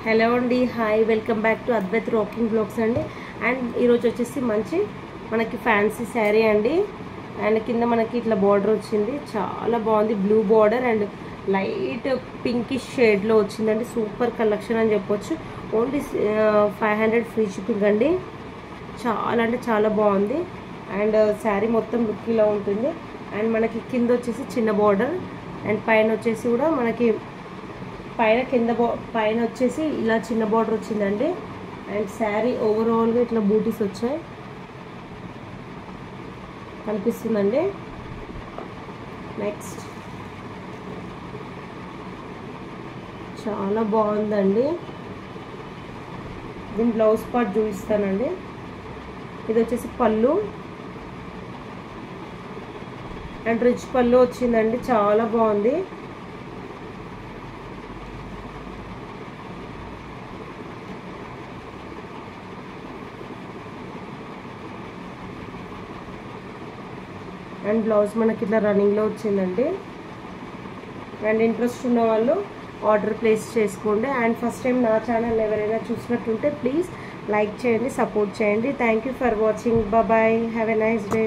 Hello అండి, hi, welcome back to Advaith rocking blogs అండి. And ఈరోజు వచ్చేసి మంచి మనకి ఫ్యాన్సీ శారీ అండి. అండ్ కింద మనకి ఇట్లా బార్డర్ వచ్చింది, చాలా బాగుంది. Blue border and light pinkish షేడ్లో వచ్చిందండి. సూపర్ కలెక్షన్ అని చెప్పొచ్చు. ఓన్లీ 500 ఫ్రీ షిప్పింగ్ అండి. చాలా అంటే చాలా బాగుంది. అండ్ శారీ మొత్తం లుక్ ఇలా ఉంటుంది. అండ్ మనకి కింద వచ్చేసి చిన్న బార్డర్ అండ్ పైన వచ్చేసి కూడా మనకి పైన వచ్చేసి ఇలా చిన్న బార్డర్ వచ్చిందండి. అండ్ శారీ ఓవరాల్గా ఇట్లా బూటీస్ వచ్చాయి కనిపిస్తుందండి. నెక్స్ట్ చాలా బాగుందండి. దీని బ్లౌజ్ పార్ట్ చూపిస్తానండి. ఇది వచ్చేసి పళ్ళు అండ్ రిచ్ పళ్ళు వచ్చిందండి, చాలా బాగుంది. అండ్ బ్లౌజ్ మనకి ఇట్లా రన్నింగ్లో వచ్చిందండి. అండ్ ఇంట్రెస్ట్ ఉన్న వాళ్ళు ఆర్డర్ ప్లేస్ చేసుకోండి. అండ్ ఫస్ట్ టైం నా ఛానల్ ఎవరైనా చూసినట్టుంటే ప్లీజ్ లైక్ చేయండి, సపోర్ట్ చేయండి. Thank you for watching. Bye, have a nice day.